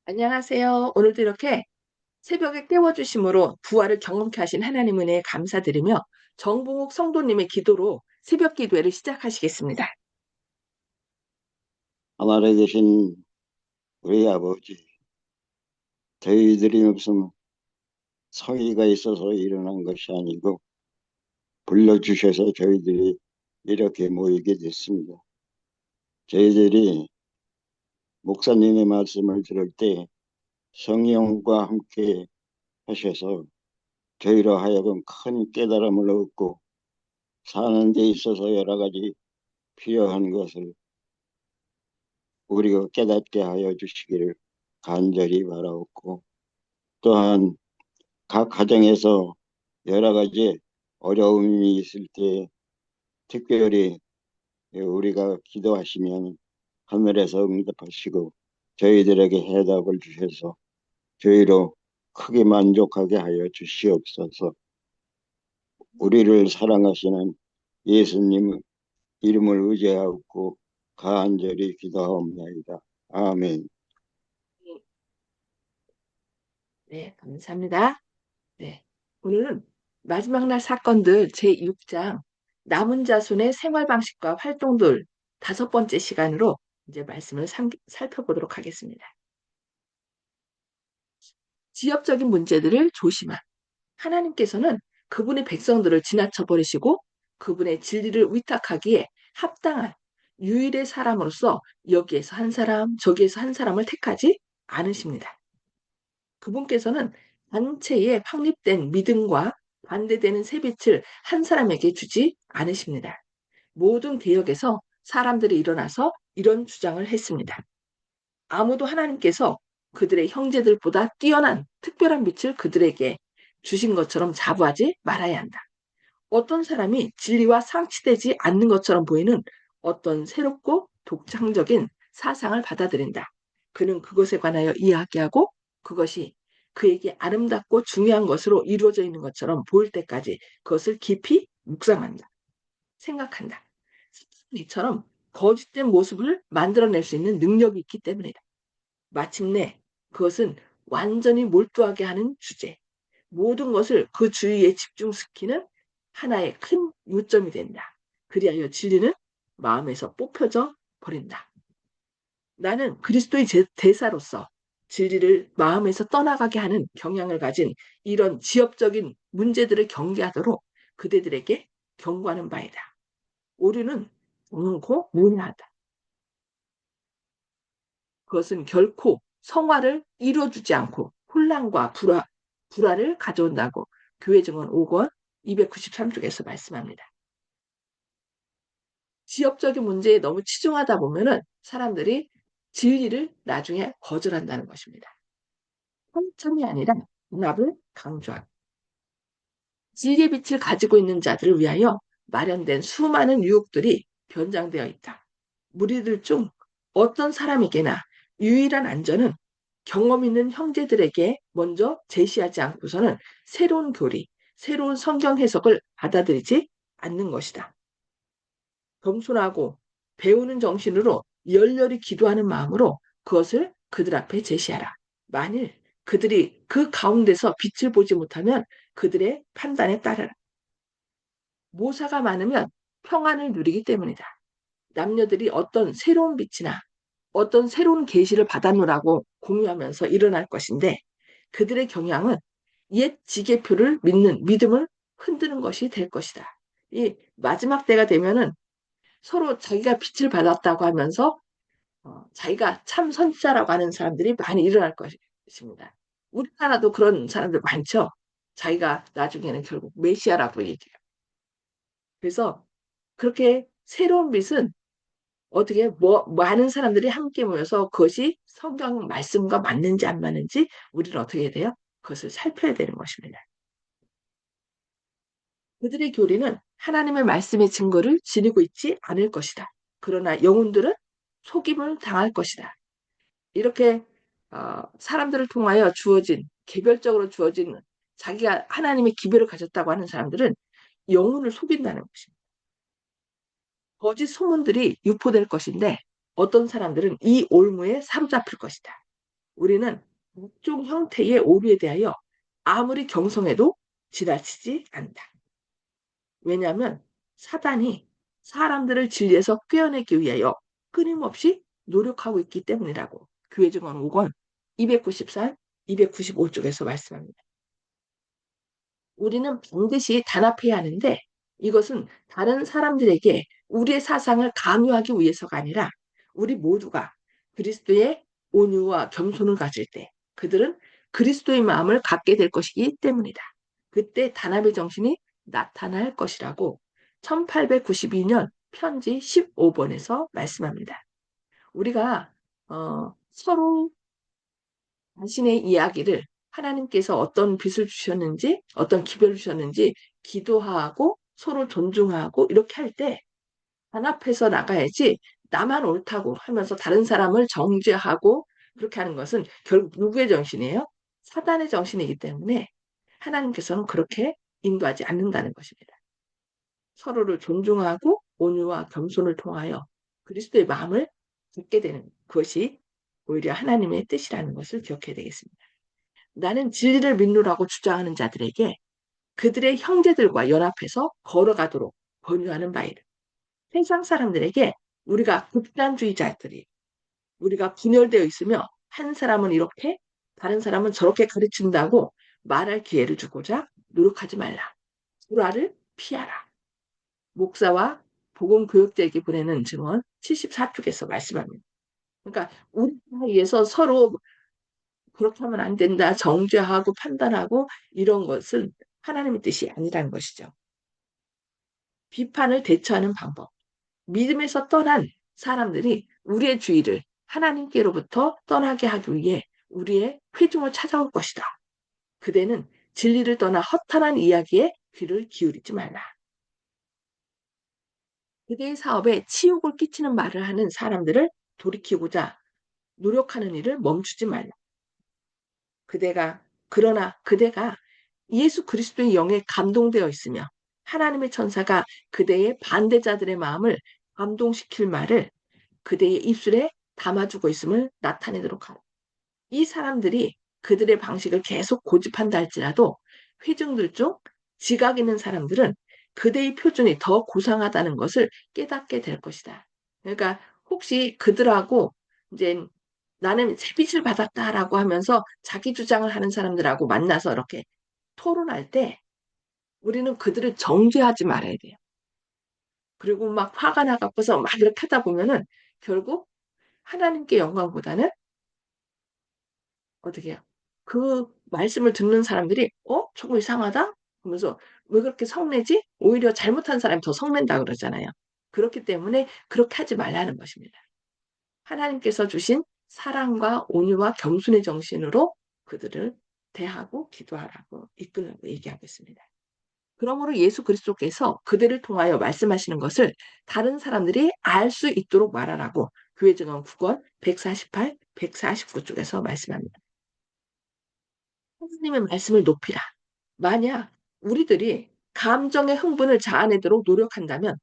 안녕하세요. 오늘도 이렇게 새벽에 깨워주심으로 부활을 경험케 하신 하나님 은혜에 감사드리며 정봉욱 성도님의 기도로 새벽 기도회를 시작하시겠습니다. 하늘에 계신 우리 아버지, 저희들이 무슨 성의가 있어서 일어난 것이 아니고 불러주셔서 저희들이 이렇게 모이게 됐습니다. 저희들이 목사님의 말씀을 들을 때 성령과 함께 하셔서 저희로 하여금 큰 깨달음을 얻고 사는 데 있어서 여러 가지 필요한 것을 우리가 깨닫게 하여 주시기를 간절히 바라옵고, 또한 각 가정에서 여러 가지 어려움이 있을 때 특별히 우리가 기도하시면 하늘에서 응답하시고 저희들에게 해답을 주셔서 저희로 크게 만족하게 하여 주시옵소서. 우리를 사랑하시는 예수님 이름을 의지하고 간절히 기도하옵나이다. 아멘. 네, 감사합니다. 네, 오늘은 마지막 날 사건들 제6장 남은 자손의 생활 방식과 활동들 5번째 시간으로 이제 말씀을 살펴보도록 하겠습니다. 지역적인 문제들을 조심한 하나님께서는 그분의 백성들을 지나쳐 버리시고 그분의 진리를 위탁하기에 합당한 유일의 사람으로서 여기에서 한 사람, 저기에서 한 사람을 택하지 않으십니다. 그분께서는 단체에 확립된 믿음과 반대되는 새빛을 한 사람에게 주지 않으십니다. 모든 개혁에서 사람들이 일어나서 이런 주장을 했습니다. 아무도 하나님께서 그들의 형제들보다 뛰어난 특별한 빛을 그들에게 주신 것처럼 자부하지 말아야 한다. 어떤 사람이 진리와 상치되지 않는 것처럼 보이는 어떤 새롭고 독창적인 사상을 받아들인다. 그는 그것에 관하여 이야기하고 그것이 그에게 아름답고 중요한 것으로 이루어져 있는 것처럼 보일 때까지 그것을 깊이 묵상한다. 생각한다. 이처럼 거짓된 모습을 만들어낼 수 있는 능력이 있기 때문이다. 마침내 그것은 완전히 몰두하게 하는 주제. 모든 것을 그 주위에 집중시키는 하나의 큰 요점이 된다. 그리하여 진리는 마음에서 뽑혀져 버린다. 나는 그리스도의 대사로서 진리를 마음에서 떠나가게 하는 경향을 가진 이런 지엽적인 문제들을 경계하도록 그대들에게 경고하는 바이다. 오류는 옳고 무례하다. 그것은 결코 성화를 이루어주지 않고 혼란과 불화를 가져온다고 교회 증언 5권 293쪽에서 말씀합니다. 지역적인 문제에 너무 치중하다 보면은 사람들이 진리를 나중에 거절한다는 것입니다. 한참이 아니라 연합을 강조하고 진리의 빛을 가지고 있는 자들을 위하여 마련된 수많은 유혹들이 변장되어 있다. 무리들 중 어떤 사람에게나 유일한 안전은 경험 있는 형제들에게 먼저 제시하지 않고서는 새로운 교리, 새로운 성경 해석을 받아들이지 않는 것이다. 겸손하고 배우는 정신으로 열렬히 기도하는 마음으로 그것을 그들 앞에 제시하라. 만일 그들이 그 가운데서 빛을 보지 못하면 그들의 판단에 따르라. 모사가 많으면 평안을 누리기 때문이다. 남녀들이 어떤 새로운 빛이나 어떤 새로운 계시를 받았노라고 공유하면서 일어날 것인데 그들의 경향은 옛 지계표를 믿는 믿음을 흔드는 것이 될 것이다. 이 마지막 때가 되면은 서로 자기가 빛을 받았다고 하면서 자기가 참 선지자라고 하는 사람들이 많이 일어날 것입니다. 우리나라도 그런 사람들 많죠. 자기가 나중에는 결국 메시아라고 얘기해요. 그래서 그렇게 새로운 빛은 어떻게 많은 사람들이 함께 모여서 그것이 성경 말씀과 맞는지 안 맞는지 우리는 어떻게 해야 돼요? 그것을 살펴야 되는 것입니다. 그들의 교리는 하나님의 말씀의 증거를 지니고 있지 않을 것이다. 그러나 영혼들은 속임을 당할 것이다. 이렇게 사람들을 통하여 주어진 개별적으로 주어진 자기가 하나님의 기별을 가졌다고 하는 사람들은 영혼을 속인다는 것입니다. 거짓 소문들이 유포될 것인데 어떤 사람들은 이 올무에 사로잡힐 것이다. 우리는 각종 형태의 오류에 대하여 아무리 경성해도 지나치지 않는다. 왜냐하면 사단이 사람들을 진리에서 꿰어내기 위하여 끊임없이 노력하고 있기 때문이라고 교회 증언 5권 294, 295쪽에서 말씀합니다. 우리는 반드시 단합해야 하는데 이것은 다른 사람들에게 우리의 사상을 강요하기 위해서가 아니라 우리 모두가 그리스도의 온유와 겸손을 가질 때 그들은 그리스도의 마음을 갖게 될 것이기 때문이다. 그때 단합의 정신이 나타날 것이라고 1892년 편지 15번에서 말씀합니다. 우리가 서로 자신의 이야기를 하나님께서 어떤 빛을 주셨는지, 어떤 기별을 주셨는지 기도하고 서로 존중하고 이렇게 할 때 단합해서 나가야지 나만 옳다고 하면서 다른 사람을 정죄하고 그렇게 하는 것은 결국 누구의 정신이에요? 사단의 정신이기 때문에 하나님께서는 그렇게 인도하지 않는다는 것입니다. 서로를 존중하고 온유와 겸손을 통하여 그리스도의 마음을 듣게 되는 것이 오히려 하나님의 뜻이라는 것을 기억해야 되겠습니다. 나는 진리를 믿노라고 주장하는 자들에게 그들의 형제들과 연합해서 걸어가도록 권유하는 바이다. 세상 사람들에게 우리가 극단주의자들이 우리가 분열되어 있으며 한 사람은 이렇게 다른 사람은 저렇게 가르친다고 말할 기회를 주고자 노력하지 말라. 불화를 피하라. 목사와 복음교육자에게 보내는 증언 74쪽에서 말씀합니다. 그러니까 우리 사이에서 서로 그렇게 하면 안 된다. 정죄하고 판단하고 이런 것은 하나님의 뜻이 아니라는 것이죠. 비판을 대처하는 방법. 믿음에서 떠난 사람들이 우리의 주의를 하나님께로부터 떠나게 하기 위해 우리의 회중을 찾아올 것이다. 그대는 진리를 떠나 허탄한 이야기에 귀를 기울이지 말라. 그대의 사업에 치욕을 끼치는 말을 하는 사람들을 돌이키고자 노력하는 일을 멈추지 말라. 그러나 그대가 예수 그리스도의 영에 감동되어 있으며 하나님의 천사가 그대의 반대자들의 마음을 감동시킬 말을 그대의 입술에 담아주고 있음을 나타내도록 하라. 이 사람들이 그들의 방식을 계속 고집한다 할지라도 회중들 중 지각 있는 사람들은 그대의 표준이 더 고상하다는 것을 깨닫게 될 것이다. 그러니까 혹시 그들하고 이제 나는 새빛을 받았다라고 하면서 자기 주장을 하는 사람들하고 만나서 이렇게 토론할 때 우리는 그들을 정죄하지 말아야 돼요. 그리고 막 화가 나갖고서 막 이렇게 하다 보면은 결국 하나님께 영광보다는 어떻게 해요? 그 말씀을 듣는 사람들이 저거 이상하다? 하면서 왜 그렇게 성내지? 오히려 잘못한 사람이 더 성낸다 그러잖아요. 그렇기 때문에 그렇게 하지 말라는 것입니다. 하나님께서 주신 사랑과 온유와 겸손의 정신으로 그들을 대하고 기도하라고 이끌라고 얘기하고 있습니다. 그러므로 예수 그리스도께서 그들을 통하여 말씀하시는 것을 다른 사람들이 알 수 있도록 말하라고 교회 증언 9권 148, 149쪽에서 말씀합니다. 하나님의 말씀을 높이라. 만약 우리들이 감정의 흥분을 자아내도록 노력한다면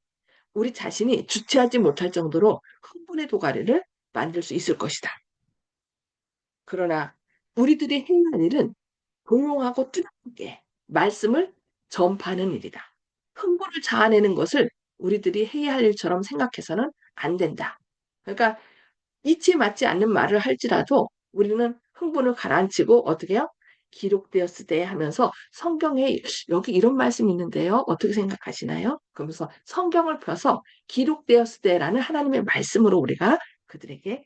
우리 자신이 주체하지 못할 정도로 흥분의 도가니를 만들 수 있을 것이다. 그러나 우리들이 해야 할 일은 조용하고 뜨겁게 말씀을 전파하는 일이다. 흥분을 자아내는 것을 우리들이 해야 할 일처럼 생각해서는 안 된다. 그러니까 이치에 맞지 않는 말을 할지라도 우리는 흥분을 가라앉히고 어떻게 해요? 기록되었을 때 하면서 성경에 여기 이런 말씀이 있는데요. 어떻게 생각하시나요? 그러면서 성경을 펴서 기록되었을 때라는 하나님의 말씀으로 우리가 그들에게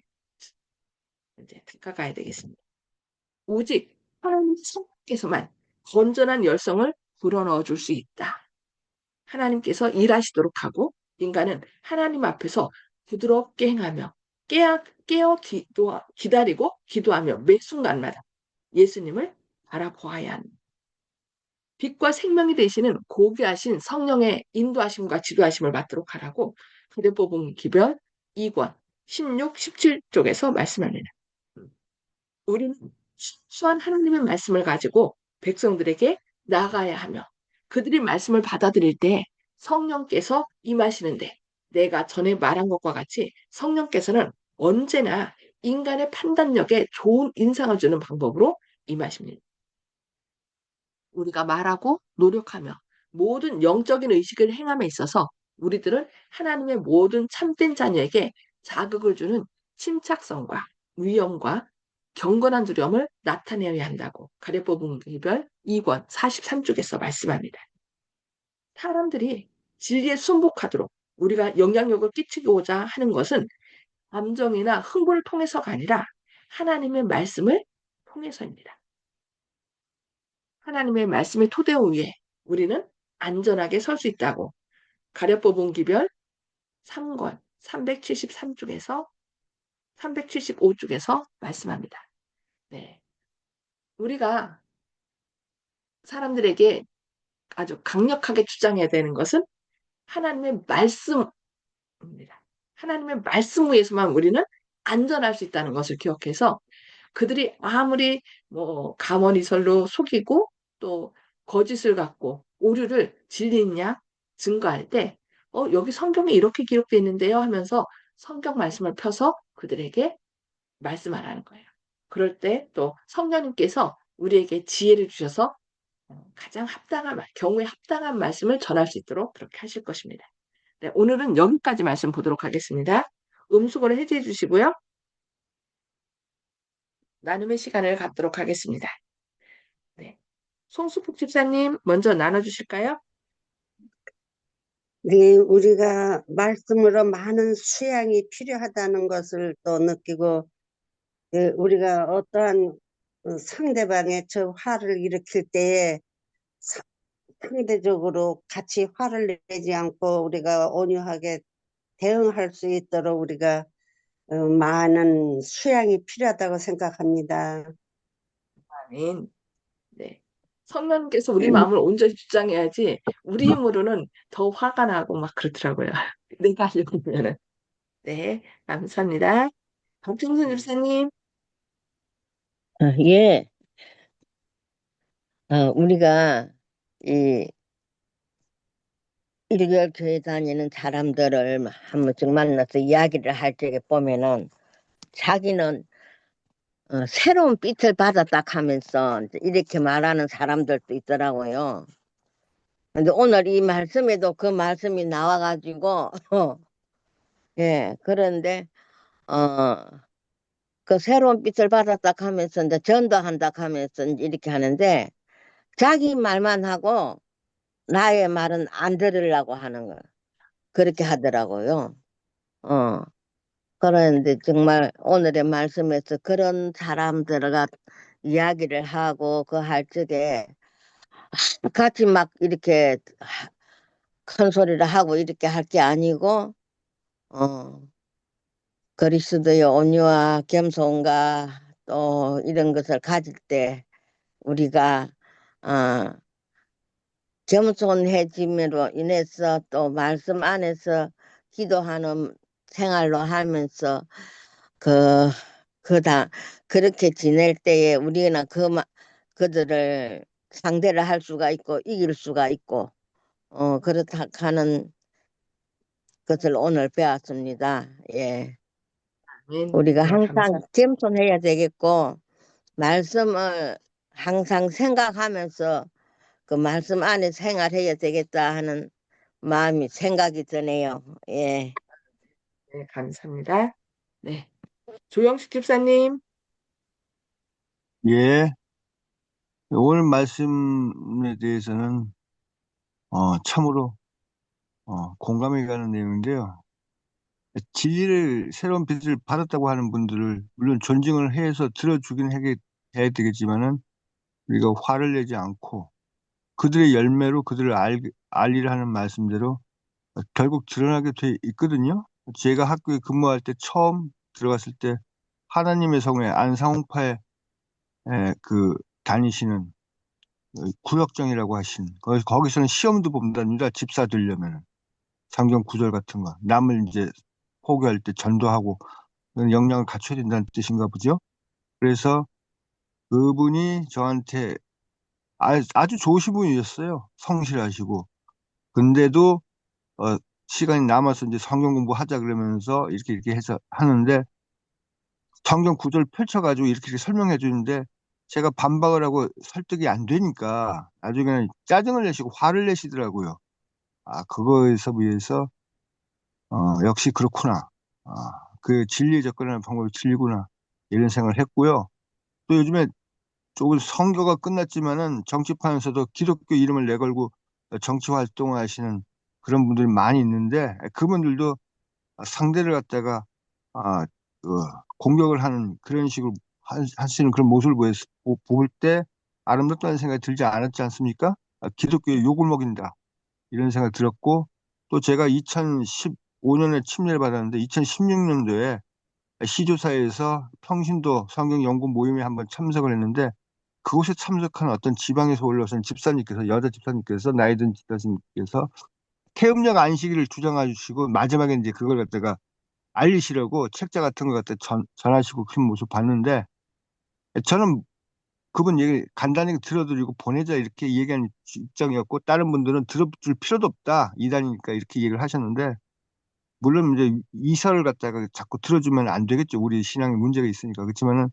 이제 다가가야 되겠습니다. 오직 하나님 성령께서만 건전한 열성을 불어넣어 줄 수 있다. 하나님께서 일하시도록 하고 인간은 하나님 앞에서 부드럽게 행하며 기다리고 기도하며 매 순간마다 예수님을 바라보아야 합니다. 빛과 생명이 되시는 고귀하신 성령의 인도하심과 지도하심을 받도록 하라고 가대법음 기별 2권 16, 17쪽에서 말씀합니다. 우리는 순수한 하나님의 말씀을 가지고 백성들에게 나아가야 하며 그들이 말씀을 받아들일 때 성령께서 임하시는데 내가 전에 말한 것과 같이 성령께서는 언제나 인간의 판단력에 좋은 인상을 주는 방법으로 임하십니다. 우리가 말하고 노력하며 모든 영적인 의식을 행함에 있어서 우리들은 하나님의 모든 참된 자녀에게 자극을 주는 침착성과 위엄과 경건한 두려움을 나타내야 한다고 가랴법음 기별 2권 43쪽에서 말씀합니다. 사람들이 진리에 순복하도록 우리가 영향력을 끼치고자 하는 것은 감정이나 흥분을 통해서가 아니라 하나님의 말씀을 통해서입니다. 하나님의 말씀의 토대 위에 우리는 안전하게 설 수 있다고 가랴법음 기별 3권 373쪽에서 375쪽에서 말씀합니다. 네. 우리가 사람들에게 아주 강력하게 주장해야 되는 것은 하나님의 말씀입니다. 하나님의 말씀 위에서만 우리는 안전할 수 있다는 것을 기억해서 그들이 아무리 뭐 가머니설로 속이고 또 거짓을 갖고 오류를 진리냐 증거할 때 여기 성경에 이렇게 기록되어 있는데요 하면서 성경 말씀을 펴서 그들에게 말씀하라는 거예요. 그럴 때 또 성령님께서 우리에게 지혜를 주셔서 가장 합당한 경우에 합당한 말씀을 전할 수 있도록 그렇게 하실 것입니다. 네, 오늘은 여기까지 말씀 보도록 하겠습니다. 음수거를 해제해 주시고요. 나눔의 시간을 갖도록 하겠습니다. 네. 송수폭 집사님 먼저 나눠주실까요? 네, 우리가 말씀으로 많은 수양이 필요하다는 것을 또 느끼고, 우리가 어떠한 상대방의 저 화를 일으킬 때에 상대적으로 같이 화를 내지 않고 우리가 온유하게 대응할 수 있도록 우리가 많은 수양이 필요하다고 생각합니다. 아멘. 네. 성령님께서 우리 마음을 온전히 주장해야지 우리 힘으로는 더 화가 나고 막 그렇더라고요. 내가 하려고 하면은. 네, 감사합니다. 박정순 집사님. 예, 우리가 이 일개월 교회 다니는 사람들을 한 번씩 만나서 이야기를 할 적에 보면은 자기는 새로운 빛을 받았다 하면서 이렇게 말하는 사람들도 있더라고요. 근데 오늘 이 말씀에도 그 말씀이 나와가지고, 예, 그런데, 그 새로운 빛을 받았다 하면서 이제 전도한다 하면서 이렇게 하는데 자기 말만 하고 나의 말은 안 들으려고 하는 거. 그렇게 하더라고요. 어. 그런데 정말 오늘의 말씀에서 그런 사람들과 이야기를 하고 그 할 적에 같이 막 이렇게 큰 소리를 하고 이렇게 할 게 아니고, 어, 그리스도의 온유와 겸손과 또 이런 것을 가질 때 우리가, 어, 겸손해짐으로 인해서 또 말씀 안에서 기도하는 생활로 하면서 그, 그렇게 지낼 때에 우리는 그들을 상대를 할 수가 있고 이길 수가 있고, 그렇다 하는 것을 오늘 배웠습니다. 예. 아멘. 우리가 네, 항상 감사합니다. 겸손해야 되겠고, 말씀을 항상 생각하면서 그 말씀 안에 생활해야 되겠다 하는 생각이 드네요. 예. 네, 감사합니다. 네. 조영식 집사님. 예, 오늘 말씀에 대해서는 참으로 공감이 가는 내용인데요. 진리를 새로운 빛을 받았다고 하는 분들을 물론 존중을 해서 들어주긴 해야 되겠지만은 우리가 화를 내지 않고 그들의 열매로 그들을 알리를 하는 말씀대로 결국 드러나게 돼 있거든요. 제가 학교에 근무할 때 처음 들어갔을 때 하나님의 성회 안상홍파에 그 다니시는 구역정이라고 하신 거기서는 시험도 본답니다. 집사 되려면 성경 구절 같은 거 남을 이제 포교할 때 전도하고 그런 역량을 갖춰야 된다는 뜻인가 보죠. 그래서 그분이 저한테 아주 좋으신 분이었어요. 성실하시고 근데도 시간이 남아서 이제 성경 공부하자 그러면서 이렇게 해서 하는데 성경 구절 펼쳐가지고 이렇게 설명해 주는데 제가 반박을 하고 설득이 안 되니까 나중에는 짜증을 내시고 화를 내시더라고요. 아, 그거에서 위해서 역시 그렇구나. 아, 그 진리에 접근하는 방법이 진리구나. 이런 생각을 했고요. 또 요즘에 조금 선거가 끝났지만은 정치판에서도 기독교 이름을 내걸고 정치 활동을 하시는 그런 분들이 많이 있는데 그분들도 상대를 갖다가 아, 그 공격을 하는 그런 식으로 하시는 그런 모습을 볼 때 아름답다는 생각이 들지 않았지 않습니까? 기독교의 욕을 먹인다 이런 생각이 들었고 또 제가 2015년에 침례를 받았는데 2016년도에 시조사에서 평신도 성경 연구 모임에 한번 참석을 했는데 그곳에 참석한 어떤 지방에서 올라오신 집사님께서 여자 집사님께서 나이 든 집사님께서 태음력 안식일을 주장해 주시고 마지막에 이제 그걸 갖다가 알리시려고 책자 같은 걸 갖다 전하시고 그런 모습 봤는데 저는 그분 얘기 간단히 들어드리고 보내자 이렇게 얘기한 입장이었고 다른 분들은 들어줄 필요도 없다 이단이니까 이렇게 얘기를 하셨는데 물론 이제 이설을 갖다가 자꾸 들어주면 안 되겠죠. 우리 신앙에 문제가 있으니까. 그렇지만은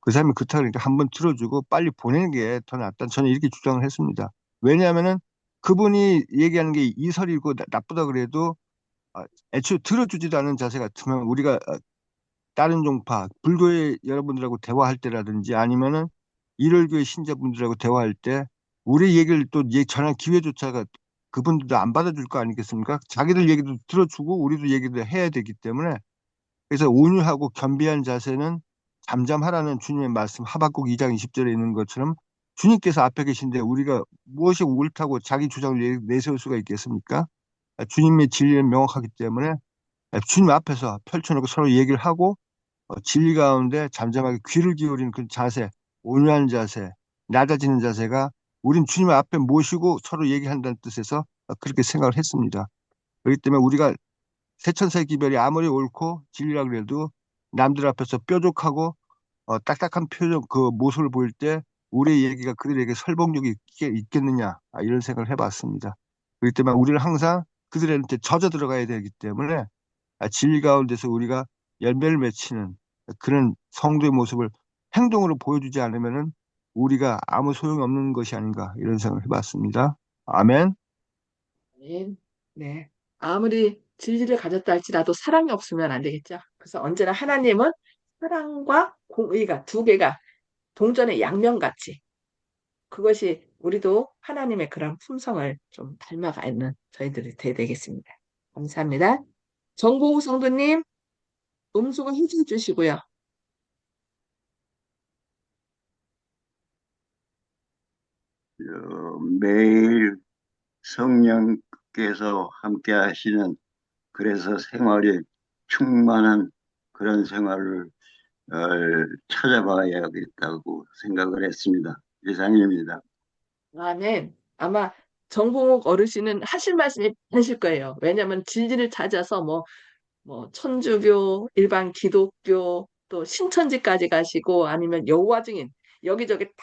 그 사람이 그렇다 그러니까 한번 들어주고 빨리 보내는 게 더 낫다. 저는 이렇게 주장을 했습니다. 왜냐하면은 그분이 얘기하는 게 이설이고 나쁘다 그래도 애초에 들어주지도 않은 자세 같으면 우리가 다른 종파, 불교의 여러분들하고 대화할 때라든지 아니면은 일월교의 신자분들하고 대화할 때 우리 얘기를 또 전할 기회조차가 그분들도 안 받아줄 거 아니겠습니까? 자기들 얘기도 들어주고 우리도 얘기도 해야 되기 때문에 그래서 온유하고 겸비한 자세는 잠잠하라는 주님의 말씀 하박국 2장 20절에 있는 것처럼 주님께서 앞에 계신데 우리가 무엇이 옳다고 자기 주장을 내세울 수가 있겠습니까? 주님의 진리는 명확하기 때문에 주님 앞에서 펼쳐놓고 서로 얘기를 하고 진리 가운데 잠잠하게 귀를 기울이는 그 자세, 온유한 자세, 낮아지는 자세가 우린 주님 앞에 모시고 서로 얘기한다는 뜻에서 그렇게 생각을 했습니다. 그렇기 때문에 우리가 세천세 기별이 아무리 옳고 진리라 그래도 남들 앞에서 뾰족하고 딱딱한 표정 그 모습을 보일 때 우리의 얘기가 그들에게 설득력이 있겠느냐 이런 생각을 해봤습니다. 그렇기 때문에 우리는 항상 그들한테 젖어 들어가야 되기 때문에 진리 가운데서 우리가 열매를 맺히는 그런 성도의 모습을 행동으로 보여주지 않으면은 우리가 아무 소용없는 것이 아닌가 이런 생각을 해봤습니다. 아멘. 네. 네. 아무리 진리를 가졌다 할지라도 사랑이 없으면 안 되겠죠. 그래서 언제나 하나님은 사랑과 공의가 두 개가 동전의 양면같이 그것이 우리도 하나님의 그런 품성을 좀 닮아가는 저희들이 돼야 되겠습니다. 감사합니다. 정보우 성도님, 음성을 해주해 주시고요. 매일 성령께서 함께 하시는 그래서 생활이 충만한 그런 생활을 어, 찾아봐야겠다고 생각을 했습니다. 이상입니다. 아멘. 아마 정봉욱 어르신은 하실 말씀이 하실 거예요. 왜냐하면 진리를 찾아서 뭐 천주교, 일반 기독교, 또 신천지까지 가시고 아니면 여호와 증인 여기저기 다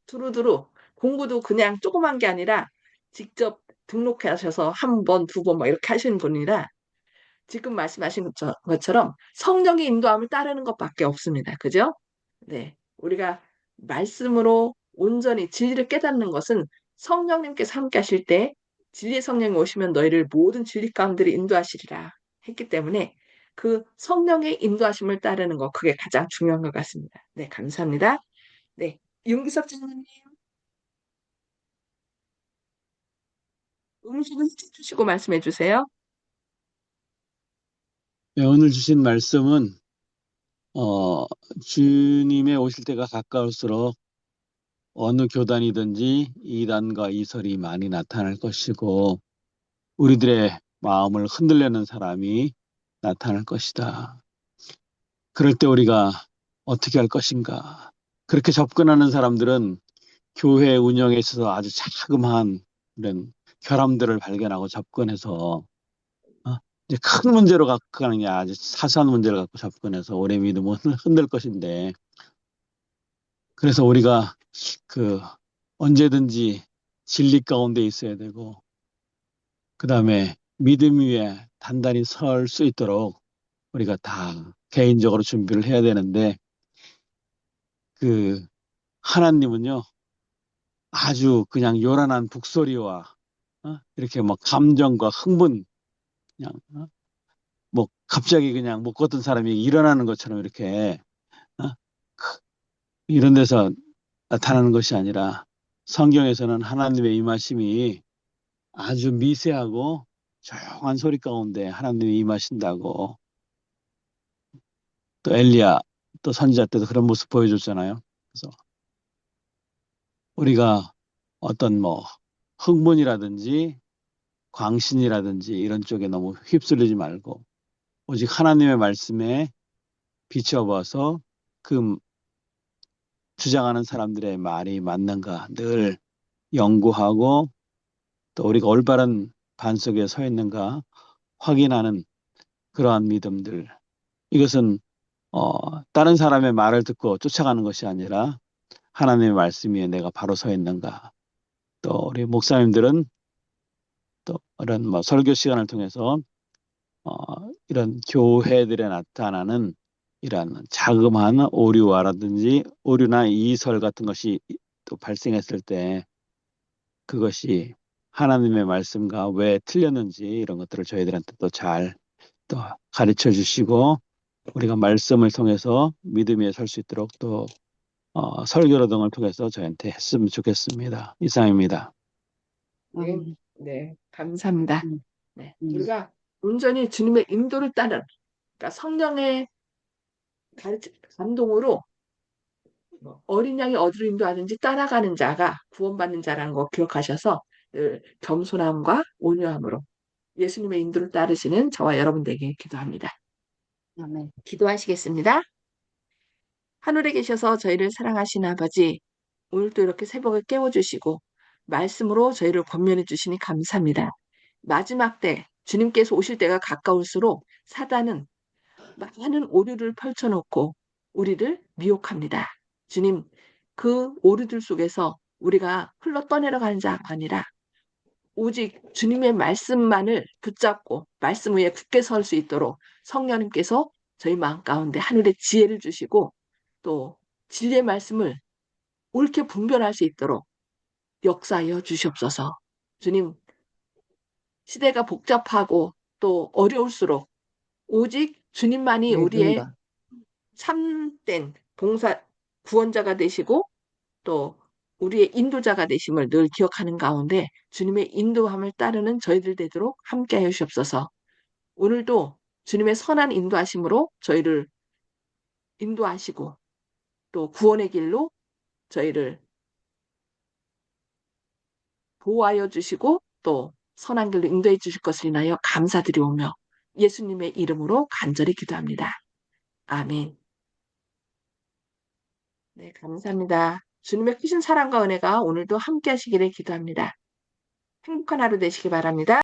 두루두루 공부도 그냥 조그만 게 아니라 직접 등록하셔서 한 번, 두 번 뭐 이렇게 하시는 분이라 지금 말씀하신 것처럼 성령의 인도함을 따르는 것밖에 없습니다. 그죠? 네. 우리가 말씀으로 온전히 진리를 깨닫는 것은 성령님께서 함께 하실 때 진리의 성령이 오시면 너희를 모든 진리 가운데로 인도하시리라 했기 때문에 그 성령의 인도하심을 따르는 거 그게 가장 중요한 것 같습니다. 네, 감사합니다. 네, 윤기석 장로님 음식을 주시고 말씀해 주세요. 네, 오늘 주신 말씀은 주님의 오실 때가 가까울수록 어느 교단이든지 이단과 이설이 많이 나타날 것이고 우리들의 마음을 흔들려는 사람이 나타날 것이다. 그럴 때 우리가 어떻게 할 것인가? 그렇게 접근하는 사람들은 교회 운영에 있어서 아주 자그마한 이런 결함들을 발견하고 접근해서 이제 큰 문제로 갖고 가는 게 아주 사소한 문제를 갖고 접근해서 오래 믿음을 흔들 것인데 그래서 우리가 언제든지 진리 가운데 있어야 되고 그 다음에 믿음 위에 단단히 설 수 있도록 우리가 다 개인적으로 준비를 해야 되는데 그 하나님은요, 아주 그냥 요란한 북소리와 이렇게 뭐 감정과 흥분, 그냥 뭐 갑자기 그냥 못 걷던 사람이 일어나는 것처럼 이렇게 어? 이런 데서 나타나는 것이 아니라 성경에서는 하나님의 임하심이 아주 미세하고 조용한 소리 가운데 하나님이 임하신다고, 또 엘리야 또 선지자 때도 그런 모습 보여줬잖아요. 그래서 우리가 어떤 뭐 흥분이라든지 광신이라든지 이런 쪽에 너무 휩쓸리지 말고 오직 하나님의 말씀에 비춰봐서 그 주장하는 사람들의 말이 맞는가 늘 연구하고, 또 우리가 올바른 반석에 서 있는가 확인하는 그러한 믿음들. 이것은 다른 사람의 말을 듣고 쫓아가는 것이 아니라 하나님의 말씀 위에 내가 바로 서 있는가. 또 우리 목사님들은 또 이런 뭐 설교 시간을 통해서 이런 교회들에 나타나는 이런 자그마한 오류와라든지 오류나 이설 같은 것이 또 발생했을 때 그것이 하나님의 말씀과 왜 틀렸는지 이런 것들을 저희들한테 또 잘 또 가르쳐 주시고, 우리가 말씀을 통해서 믿음 위에 설 수 있도록 또 설교 등을 통해서 저희한테 했으면 좋겠습니다. 이상입니다. 네, 음, 네, 감사합니다. 음, 네, 음. 우리가 온전히 주님의 인도를 따른, 그러니까 성령의 감동으로 어린 양이 어디로 인도하든지 따라가는 자가 구원받는 자라는 거 기억하셔서 늘 겸손함과 온유함으로 예수님의 인도를 따르시는 저와 여러분 되게 기도합니다. 아멘. 기도하시겠습니다. 하늘에 계셔서 저희를 사랑하신 아버지, 오늘도 이렇게 새벽을 깨워주시고 말씀으로 저희를 권면해 주시니 감사합니다. 마지막 때 주님께서 오실 때가 가까울수록 사단은 많은 오류를 펼쳐놓고 우리를 미혹합니다. 주님, 그 오류들 속에서 우리가 흘러 떠내려가는 자가 아니라 오직 주님의 말씀만을 붙잡고 말씀 위에 굳게 설 수 있도록 성령님께서 저희 마음 가운데 하늘의 지혜를 주시고 또 진리의 말씀을 옳게 분별할 수 있도록 역사하여 주시옵소서. 주님, 시대가 복잡하고 또 어려울수록 오직 주님만이 네, 우리의 된다. 참된 봉사 구원자가 되시고 또 우리의 인도자가 되심을 늘 기억하는 가운데 주님의 인도함을 따르는 저희들 되도록 함께하여 주시옵소서. 오늘도 주님의 선한 인도하심으로 저희를 인도하시고 또 구원의 길로 저희를 보호하여 주시고 또 선한 길로 인도해 주실 것을 인하여 감사드리오며 예수님의 이름으로 간절히 기도합니다. 아멘. 네, 감사합니다. 주님의 크신 사랑과 은혜가 오늘도 함께 하시기를 기도합니다. 행복한 하루 되시기 바랍니다.